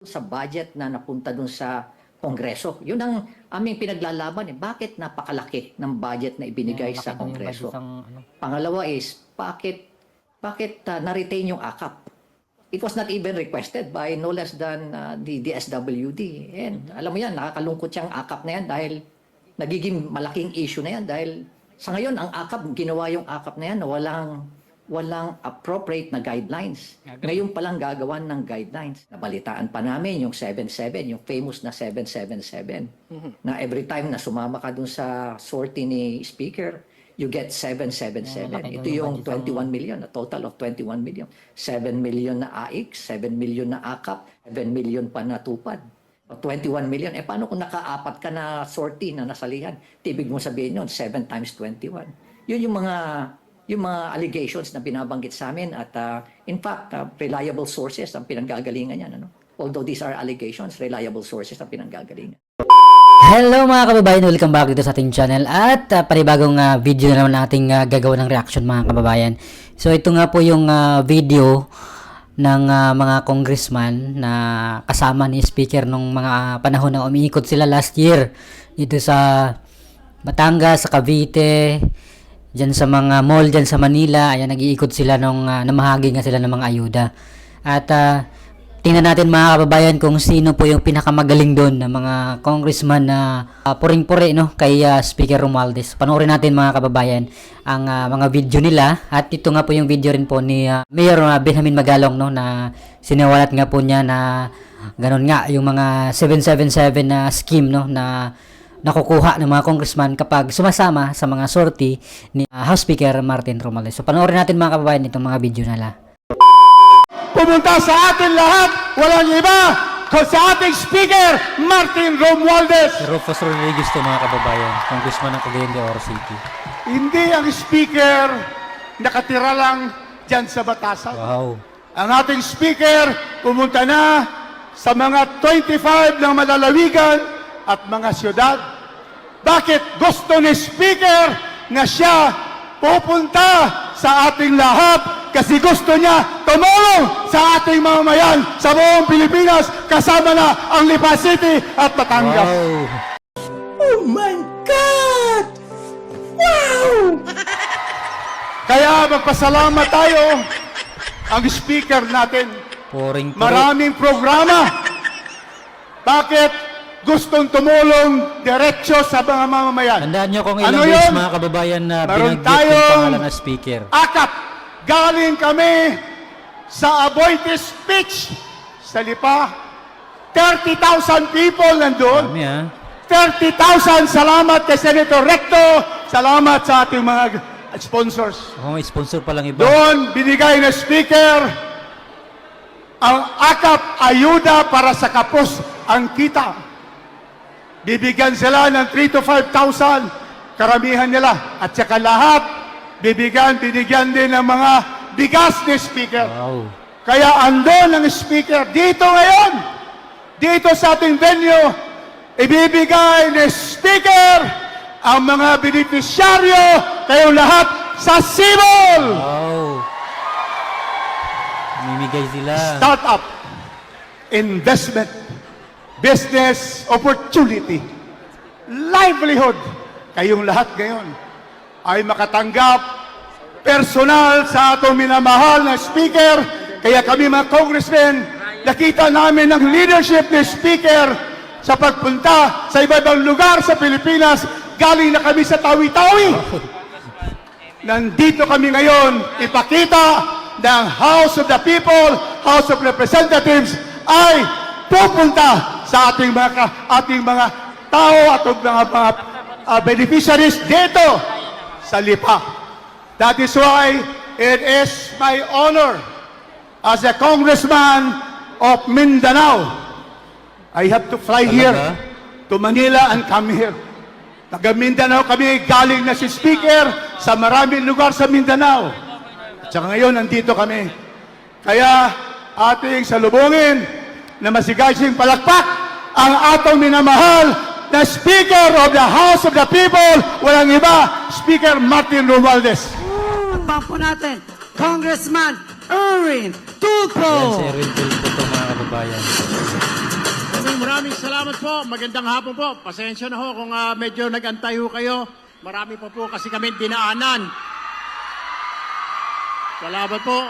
sa budget na napunta dun sa Kongreso. Yun ang aming pinaglalaban. Bakit napakalaki ng budget na ibinigay sa Kongreso? Pangalawa is, bakit na-retain yung AKAP? It was not even requested by no less than the DSWD. And alam mo yan, nakakalungkot siyang AKAP na yan dahil nagiging malaking issue na yan dahil sa ngayon, ang AKAP, ginawa yung AKAP na yan na walang appropriate na guidelines. Ngayon palang gagawan ng guidelines. Nabalitaan pa namin yung 77, yung famous na 777. Na every time na sumama ka dun sa sortie ni Speaker, you get 777. Ito yung 21 million, a total of 21 million. 7 million na AIC, 7 million na AKAP, 7 million pa natupad. 21 million. Paano kung nakaapat ka na sortie na nasalihan? Tibig mo sabihin yun, 7 times 21. Yun yung mga allegations na binabanggit sa amin at in fact, reliable sources ang pinanggagalingan yan. Although these are allegations, reliable sources ang pinanggagalingan. Hello mga kababayan, welcome back dito sa ating channel at panibagong video na naman nating gagawa ng reaction mga kababayan. So ito nga po yung video ng mga congressman na kasama ni Speaker nung mga panahon na umiikot sila last year dito sa Batangas, sa Cavite, dyan sa mga mall dyan sa Manila. Ayan, nag-iikot sila nung namahagi nga sila ng mga ayuda. At tingnan natin mga kababayan kung sino po yung pinakamagaling doon na mga congressman na puring-puri no, kay Speaker Romualdez. Panoorin natin mga kababayan ang mga video nila. At ito nga po yung video rin po ni Mayor Benjamin Magalong no, na sinawalat nga po niya na ganun nga yung mga 777 na scheme no, na nakukuha ng mga congressman kapag sumasama sa mga sortie ni House Speaker Martin Romualdez. So panoorin natin mga kababayan itong mga video nila. Pumunta sa atin lahat, walang iba, sa ating Speaker, Martin Romualdez. Si Rufus Rodriguez to mga kababayan, congressman ng Cagayan de Oro City. Hindi ang Speaker nakatira lang dyan sa Batasan. Wow. Ang ating Speaker pumunta na sa mga 25 ng malalawigan at mga siyudad. Bakit gusto ni Speaker na siya pupunta sa ating lahat? Kasi gusto niya tumulong sa ating mamamayan sa buong Pilipinas, kasama na ang Lipa City at Batangas. Wow. Oh my God! Wow! Kaya magpasalamat tayo ang speaker natin. Puring-puri. Maraming programa. Bakit? Gustong tumulong diretso sa mga mamamayan. Tandaan nyo kung ilang Ano beses yun? mga kababayan na Meron binanggit yung tayong pangalan ng Speaker. AKAP. Galing kami sa Aboite speech sa Lipa. 30,000 people nandun. Kami 30,000 salamat kay Senator Recto. Salamat sa ating mga sponsors. may sponsor pa lang iba. Doon binigay na Speaker ang AKAP ayuda para sa kapos ang kita. Bibigyan sila ng 3,000 to 5,000 karamihan nila. At saka lahat, binigyan din ng mga bigas ni Speaker. Wow. Kaya andon ang Speaker dito ngayon, dito sa ating venue, ibibigay ni Speaker ang mga beneficiaryo kayong lahat sa Sibol! Wow. Mimigay sila. Startup, investment, business opportunity, livelihood. Kayong lahat ngayon ay makatanggap personal sa atong minamahal na Speaker. Kaya kami mga congressmen, nakita namin ang leadership ni Speaker sa pagpunta sa iba-ibang lugar sa Pilipinas. Galing na kami sa Tawi-Tawi. Nandito kami ngayon ipakita na ang House of the People, House of Representatives ay pupunta sa ating mga tao at mga beneficiaries dito sa Lipa. That is why it is my honor as a congressman of Mindanao. I have to fly here to Manila and come here. Taga Mindanao kami, galing na si Speaker sa maraming lugar sa Mindanao. At saka ngayon, nandito kami. Kaya ating salubungin na masigasing palakpak ang atong minamahal na Speaker of the House of the People, walang iba, Speaker Martin Romualdez. Pampo natin, Congressman Erwin Tulfo. Yan si Erwin Tulfo to mga kababayan. Maraming salamat po. Magandang hapon po. Pasensya na ho kung medyo nag-antay ho kayo. Marami pa po kasi kami dinaanan. Salamat po.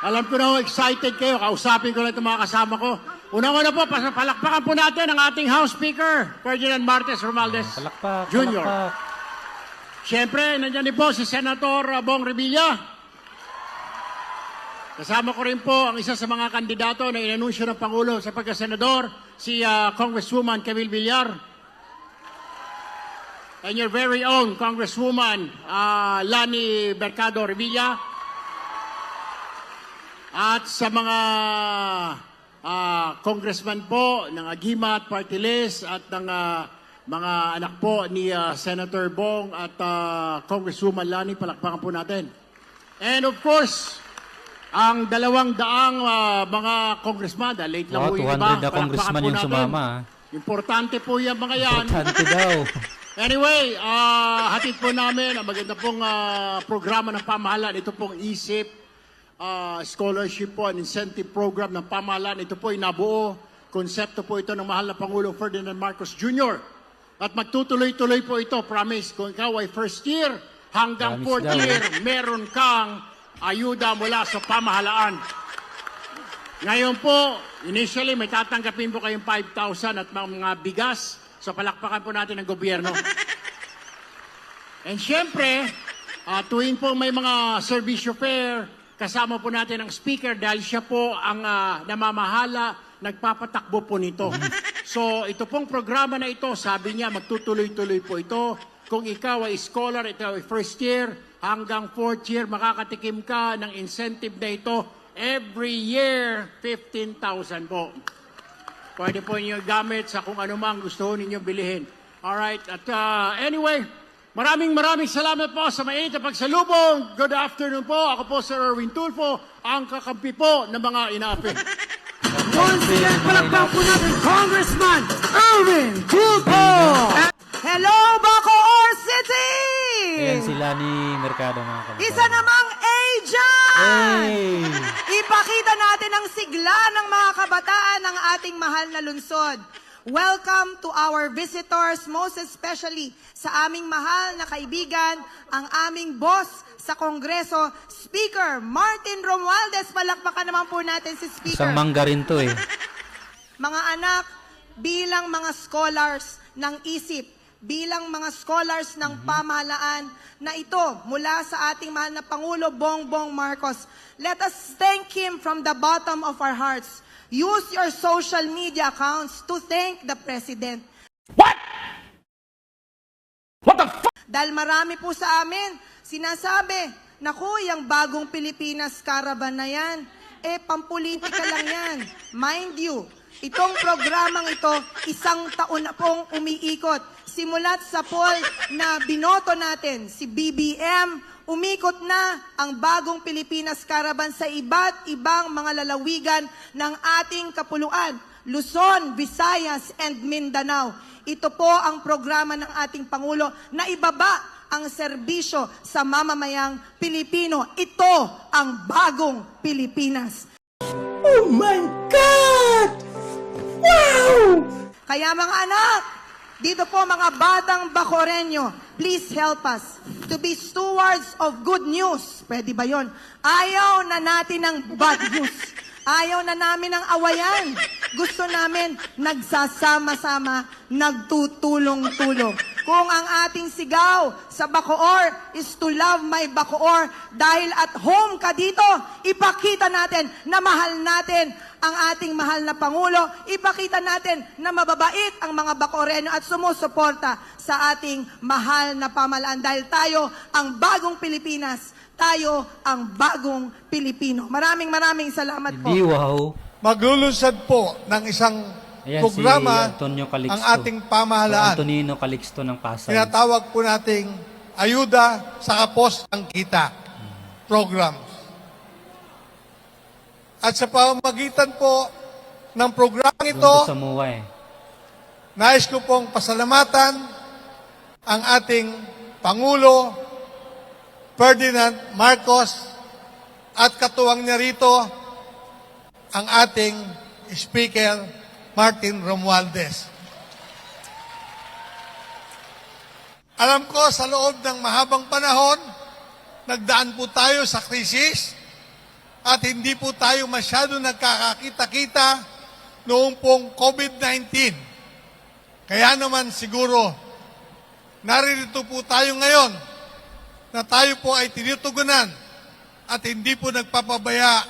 Alam ko na ho, excited kayo. Kausapin ko na itong mga kasama ko. Unang-una po, palakpakan po natin ang ating House Speaker, Ferdinand Martes Romualdez Palakpak, Jr. palakpak. Siyempre, nandiyan din po si Senator Bong Revilla. Kasama ko rin po ang isa sa mga kandidato na inanunsyo ng Pangulo sa pagkasenador, si Congresswoman Camille Villar. And your very own Congresswoman Lani Mercado Revilla. At sa mga congressman po ng Agimat Party List at ng mga anak po ni Senator Bong at Congresswoman Lani, palakpakan po natin. And of course, ang 200 mga congressman, late lang Wow, po yung 200 iba, na palakpakan congressman po yung natin. sumama. Importante po yung mga yan. Importante daw. Anyway, hatid po namin ang maganda pong programa ng pamahalaan. Ito pong ISIP, scholarship po and incentive program ng pamahalaan. Ito po ay nabuo. Konsepto po ito ng mahal na Pangulo Ferdinand Marcos Jr. At magtutuloy-tuloy po ito, promise. Kung ikaw ay first year hanggang Promise fourth daw. year, meron kang ayuda mula sa pamahalaan. Ngayon po, initially may tatanggapin po kayong 5,000 at mga bigas. So palakpakan po natin ang gobyerno. And syempre, tuwing po may mga servisyo fair, kasama po natin ang speaker dahil siya po ang namamahala, nagpapatakbo po nito. So ito pong programa na ito, sabi niya magtutuloy-tuloy po ito. Kung ikaw ay scholar, ikaw ay first year, hanggang fourth year, makakatikim ka ng incentive na ito. Every year, 15,000 po. Pwede po ninyo gamit sa kung ano mang gusto ninyo bilihin. Alright, at anyway, maraming salamat po sa mainit na pagsalubong. Good afternoon po. Ako po Sir Erwin Tulfo, ang kakampi po ng mga inaapi. Once again, palakpakan po natin, Congressman Erwin Tulfo! Hello, Bacoor City! Ayan sila ni Mercado, mga kababayan. Isa namang agent! Hey! Ipakita natin ang sigla ng mga kabataan ng ating mahal na lungsod. Welcome to our visitors, most especially sa aming mahal na kaibigan, ang aming boss sa Kongreso, Speaker Martin Romualdez. Palakpakan naman po natin si Speaker. Isang mangga rin to eh. Mga anak, bilang mga scholars ng ISIP, bilang mga scholars ng pamahalaan na ito mula sa ating mahal na Pangulo Bongbong Marcos, let us thank him from the bottom of our hearts. Use your social media accounts to thank the President. What the fuck? Dahil marami po sa amin sinasabi, naku, yung bagong Pilipinas Caravan na yan, pampolitika lang yan. Mind you, itong programang ito, 1 taon na pong umiikot. Simulat sa poll na binoto natin, si BBM, umikot na ang bagong Pilipinas Caravan sa iba't ibang mga lalawigan ng ating kapuluan, Luzon, Visayas, and Mindanao. Ito po ang programa ng ating Pangulo na ibaba ang serbisyo sa mamamayang Pilipino. Ito ang bagong Pilipinas. Oh my God! Wow! Kaya mga anak, dito po mga batang Bacoreño, please help us to be stewards of good news. Pwede ba yon? Ayaw na natin ng bad news. Ayaw na namin ng awayan. Gusto namin nagsasama-sama, nagtutulong-tulong. Kung ang ating sigaw sa Bacoor is to love my Bacoor, dahil at home ka dito, ipakita natin na mahal natin ang ating mahal na Pangulo. Ipakita natin na mababait ang mga Bacoreño at sumusuporta sa ating mahal na pamahalaan. Dahil tayo ang bagong Pilipinas. Tayo ang bagong Pilipino. Maraming salamat po. Hindi, wow. Maglulunsad po ng isang Ayan programa si Antonio Calixto. ang ating pamahalaan. Antonino Calixto ng Pasay. Tinatawag po nating ayuda sa kapos ng kita programs. At sa pamamagitan po ng programang ito, Doon to sa MUA eh. nais ko pong pasalamatan ang ating Pangulo Ferdinand Marcos at katuwang niya rito ang ating Speaker Martin Romualdez. Alam ko sa loob ng mahabang panahon, nagdaan po tayo sa krisis at hindi po tayo masyado nagkakakita-kita noong pong COVID-19. Kaya naman siguro, naririto po tayo ngayon na tayo po ay tinutugunan at hindi po nagpapabaya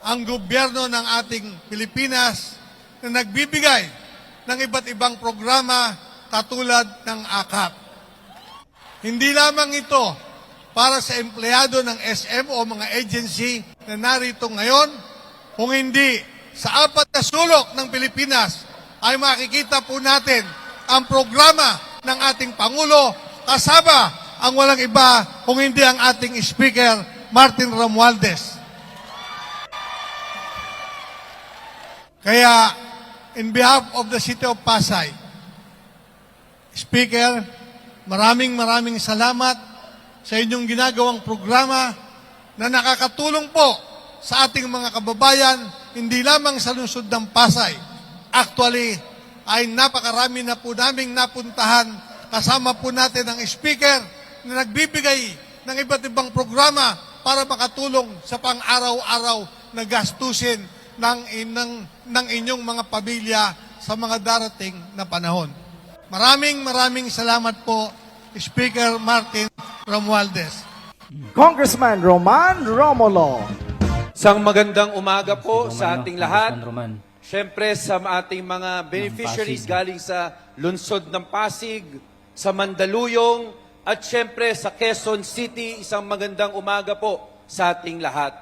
ang gobyerno ng ating Pilipinas na nagbibigay ng iba't ibang programa katulad ng AKAP. Hindi lamang ito para sa empleyado ng SM o mga agency na narito ngayon, kung hindi sa apat na sulok ng Pilipinas ay makikita po natin ang programa ng ating Pangulo kasama ang walang iba kung hindi ang ating Speaker Martin Romualdez. Kaya, in behalf of the City of Pasay, Speaker, maraming salamat sa inyong ginagawang programa na nakakatulong po sa ating mga kababayan, hindi lamang sa lungsod ng Pasay. Actually, ay napakarami na po naming napuntahan kasama po natin ang speaker na nagbibigay ng iba't ibang programa para makatulong sa pang-araw-araw na gastusin ng inyong mga pamilya sa mga darating na panahon. Maraming salamat po, Speaker Martin Romualdez. Congressman Roman Romulo. Isang magandang umaga po Roman, sa ating lahat. Roman. Siyempre sa ating mga beneficiaries galing sa lungsod ng Pasig, sa Mandaluyong, at siyempre sa Quezon City, isang magandang umaga po sa ating lahat.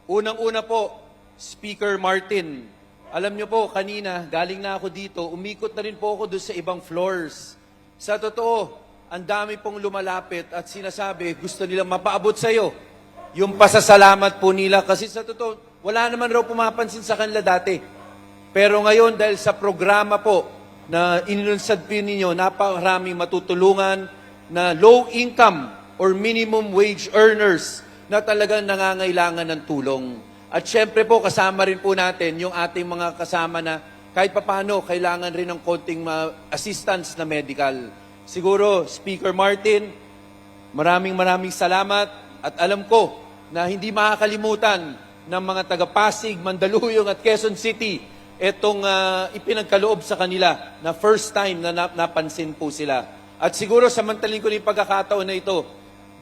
Unang-una po, Speaker Martin, alam niyo po, kanina, galing na ako dito, umikot na rin po ako doon sa ibang floors. Sa totoo, ang dami pong lumalapit at sinasabi, gusto nilang mapaabot sa iyo yung pasasalamat po nila. Kasi sa totoo, wala naman raw pumapansin sa kanila dati. Pero ngayon, dahil sa programa po na inilunsad po ninyo, napakaraming matutulungan na low income or minimum wage earners na talagang nangangailangan ng tulong. At syempre po, kasama rin po natin yung ating mga kasama na kahit papano, kailangan rin ng konting assistance na medical. Siguro, Speaker Martin, maraming salamat at alam ko na hindi makakalimutan ng mga taga-Pasig, Mandaluyong at Quezon City itong ipinagkaloob sa kanila na first time na napansin po sila. At siguro samantalin ko rin pagkakataon na ito,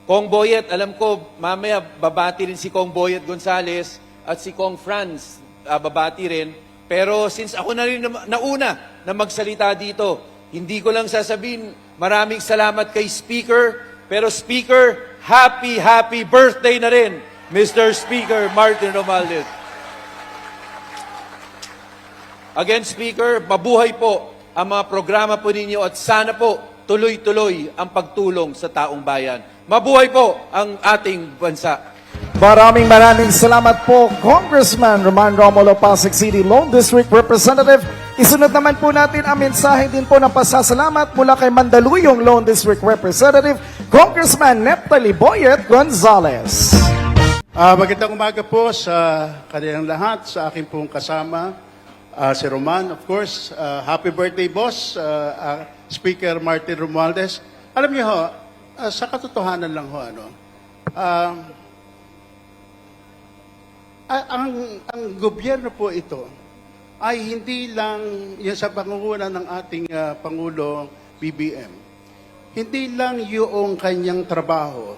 Kong Boyet, alam ko mamaya babati rin si Kong Boyet Gonzales at si Kong Franz babati rin. Pero since ako na rin nauna na magsalita dito, hindi ko lang sasabihin maraming salamat kay Speaker, pero Speaker, happy birthday na rin, Mr. Speaker Martin Romualdez. Again, Speaker, mabuhay po ang mga programa po ninyo at sana po tuloy-tuloy ang pagtulong sa taong bayan. Mabuhay po ang ating bansa. Maraming salamat po, Congressman Roman Romulo, Pasig City Lone District Representative. Isunod naman po natin ang mensahe din po ng pasasalamat mula kay Mandaluyong Lone District Representative, Congressman Neptali Boyet Gonzales. Magandang umaga po sa kanilang lahat, sa aking pong kasama, si Roman, of course. Happy birthday, boss, Speaker Martin Romualdez. Alam niyo ho, sa katotohanan lang ho, ang gobyerno po ito ay hindi lang yung sa pangunguna ng ating Pangulo BBM. Hindi lang yung kanyang trabaho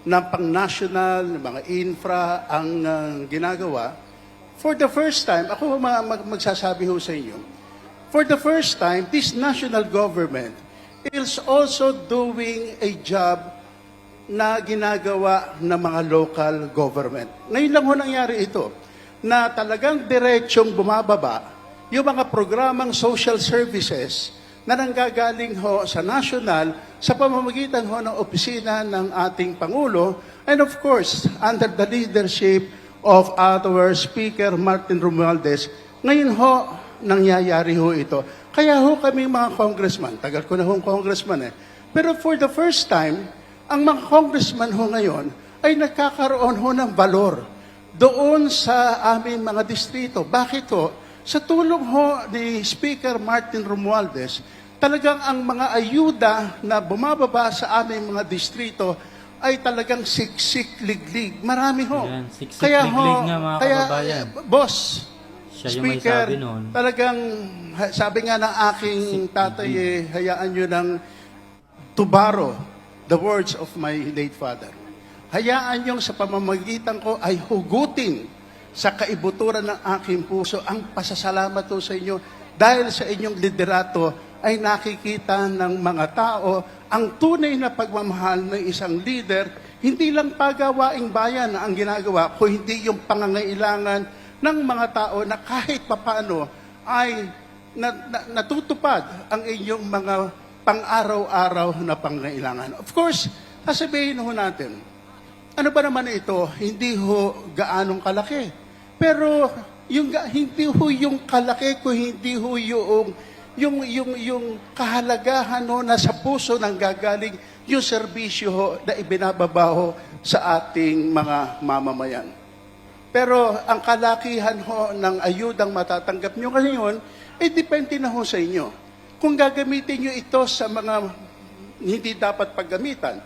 na pang-national, mga infra ang ginagawa. For the first time, ako magsasabi ho sa inyo, for the first time, this national government is also doing a job na ginagawa ng mga local government. Ngayon lang ho nangyari ito, na talagang diretsyong bumababa yung mga programang social services na nanggagaling ho sa national sa pamamagitan ho ng opisina ng ating Pangulo and of course, under the leadership of our Speaker Martin Romualdez. Ngayon ho, nangyayari ho ito. Kaya ho kami mga congressman, tagal ko na ho congressman pero for the first time, ang mga congressman ho ngayon ay nagkakaroon ho ng valor doon sa aming mga distrito. Bakit ho? Sa tulong ho ni Speaker Martin Romualdez, talagang ang mga ayuda na bumababa sa aming mga distrito ay talagang siksik liglig. Marami ho. Yan, siksik-liglig nga, mga kababayan. Boss, Siya yung may Speaker, sabi noon. talagang sabi nga ng aking tatay, hayaan nyo ng to borrow the words of my late father. Hayaan nyo sa pamamagitan ko ay hugutin sa kaibuturan ng aking puso ang pasasalamat ko sa inyo dahil sa inyong liderato ay nakikita ng mga tao ang tunay na pagmamahal ng isang leader, hindi lang pagawaing bayan na ang ginagawa, kundi yung pangangailangan ng mga tao na kahit papano ay natutupad ang inyong mga pang-araw-araw na pangangailangan. Of course, sasabihin ho natin, ano ba naman ito? Hindi ho gaanong kalaki. Pero hindi ho yung kalaki ko, hindi ho yung kahalagahan ho na sa puso nang gagaling yung serbisyo ho na ibinababaho sa ating mga mamamayan. Pero ang kalakihan ho ng ayudang matatanggap nyo ngayon, depende na ho sa inyo. Kung gagamitin nyo ito sa mga hindi dapat paggamitan,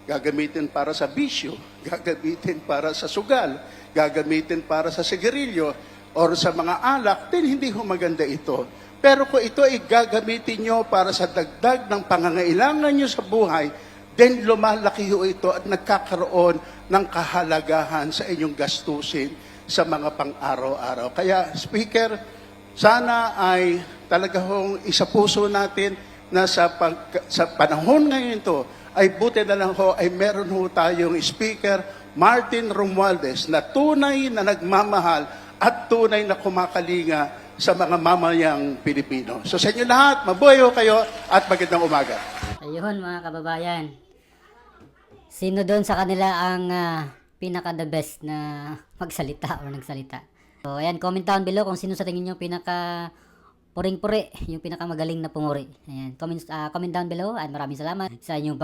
gagamitin para sa bisyo, gagamitin para sa sugal, gagamitin para sa sigarilyo, or sa mga alak, din hindi ho maganda ito. Pero kung ito ay gagamitin nyo para sa dagdag ng pangangailangan nyo sa buhay, then lumalaki ho ito at nagkakaroon ng kahalagahan sa inyong gastusin sa mga pang-araw-araw. Kaya, Speaker, sana ay talaga hong isapuso natin na sa panahon ngayon ito, ay buti na lang ho, ay meron ho tayong Speaker Martin Romualdez na tunay na nagmamahal at tunay na kumakalinga sa mga mamayang Pilipino. So sa inyo lahat, mabuhay ho kayo at magandang umaga. Ayun mga kababayan. Sino doon sa kanila ang pinaka-the best na magsalita or nagsalita? So ayan, comment down below kung sino sa tingin nyo pinaka puring-puri, yung pinakamagaling na pumuri. Ayan, comment down below at maraming salamat sa inyong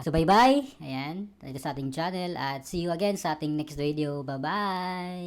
subaybay. Ayan, dito sa ating channel at see you again sa ating next video. Bye-bye!